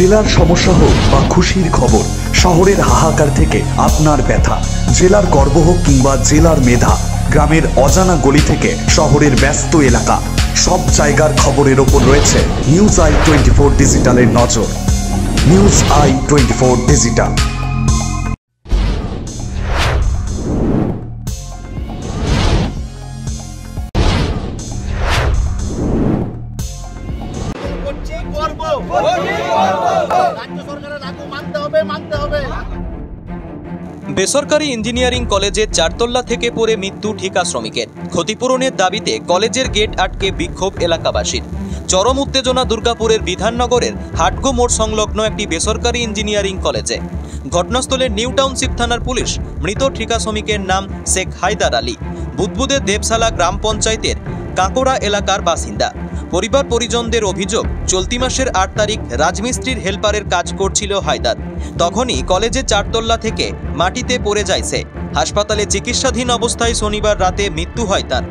জেলার সমস্যা হোক বা খুশির খবর, শহরের হাহাকার থেকে আপনার ব্যথা, জেলার গর্ব হোক কিংবা জেলার মেধা, গ্রামের অজানা গলি থেকে শহরের ব্যস্ত এলাকা, সব জায়গার খবরের ওপর রয়েছে নিউজ আই 24 ডিজিটালের নজর। News I 24 digital. বেসরকারি ইঞ্জিনিয়ারিং কলেজের চারতলা থেকে পড়ে মৃত্যু ঠিকা শ্রমিকের। ক্ষতিপূরণের দাবিতে কলেজের গেট আটকে বিক্ষোভ এলাকাবাসীর। চরম উত্তেজনা দুর্গাপুরের বিধাননগরের হাটগো মোড় সংলগ্ন একটি বেসরকারি ইঞ্জিনিয়ারিং কলেজে। ঘটনাস্থলে নিউ টাউনশিপ থানার পুলিশ মৃত ঠিকা শ্রমিকের নাম শেখ হায়দার আলী, বুদবুদের দেবশালা গ্রাম পঞ্চায়েতের কাঁকড়া এলাকার বাসিন্দা। পরিবার পরিজনদের অভিযোগ, চলতি মাসের 8 তারিখ রাজমিস্ত্রির হেল্পারের কাজ করছিল হায়দার। তখনই কলেজের চারতলা থেকে মাটিতে পড়ে যায় সে। হাসপাতালে চিকিৎসাধীন অবস্থায় শনিবার রাতে মৃত্যু হয় তার।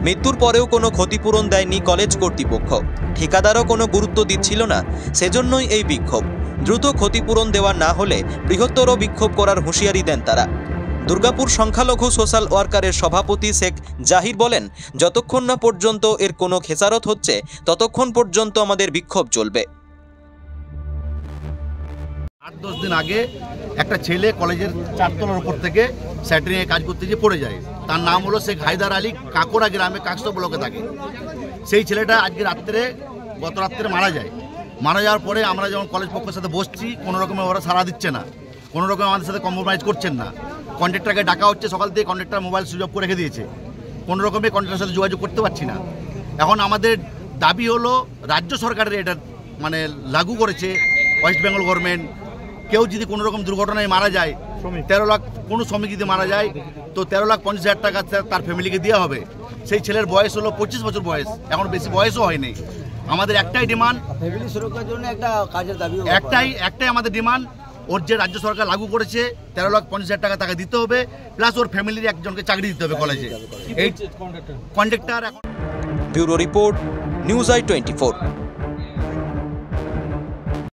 মৃত্যুর পরেও কোনো ক্ষতিপূরণ দেয়নি কলেজ কর্তৃপক্ষ। ঠিকাদারও কোনো গুরুত্ব দিচ্ছিল না, সেজন্যই এই বিক্ষোভ। দ্রুত ক্ষতিপূরণ দেওয়া না হলে বৃহত্তর বিক্ষোভ করার হুঁশিয়ারি দেন তারা। দুর্গাপুর সংখ্যালঘু সোশ্যাল ওয়ার্কারের সভাপতি শেখ জাহির বলেন, যতক্ষণ না পর্যন্ত এর কোনো খেসারত হচ্ছে ততক্ষণ পর্যন্ত আমাদের বিক্ষোভ চলবে। 8-10 দিন আগে একটা ছেলে কলেজের চারতলার উপর থেকে স্যাটারিংয়ে কাজ করতে গিয়ে পড়ে যায়। তার নাম হলো শেখ হায়দার আলী, কাঁকড়া গ্রামে কাকসা ব্লকে থাকে। সেই ছেলেটা আজকে গত রাত্রে মারা যায়। মারা যাওয়ার পরে আমরা যখন কলেজ পক্ষের সাথে বসছি, কোনো রকমের ওরা সাড়া দিচ্ছে না, কোনো রকম আমাদের সাথে কম্প্রোমাইজ করছেন না। কন্ট্রাক্টরকে ডাকা হচ্ছে, সকাল থেকে কন্ট্রাক্টর মোবাইল সুইচ অফ করে রেখে দিয়েছে। কোনো রকমে কন্ট্রাক্টরের সাথে যোগাযোগ করতে পারছি না। এখন আমাদের দাবি হলো রাজ্য সরকারের এটা লাগু করেছে ওয়েস্ট বেঙ্গল গভর্নমেন্ট। কেউ যদি কোনো রকম দুর্ঘটনায় মারা যায়, 13 লাখ, কোনো শ্রমিক যদি মারা যায় তো 13,50,000 টাকা তার ফ্যামিলিকে দেওয়া হবে। সেই ছেলের বয়স হলো 25 বছর বয়স, এখন বেশি বয়সও হয়নি। আমাদের একটাই ডিমান্ড, ফ্যামিলি সুরক্ষার জন্য একটা কাজের দাবি, একটাই আমাদের ডিমান্ড, ওর যে রাজ্য সরকার লাগু করেছে 13,50,000 টাকা তাকে দিতে হবে, প্লাস ওর ফ্যামিলির একজনকে চাকরি দিতে হবে কলেজে। এই conductor. Bureau report, news I 24।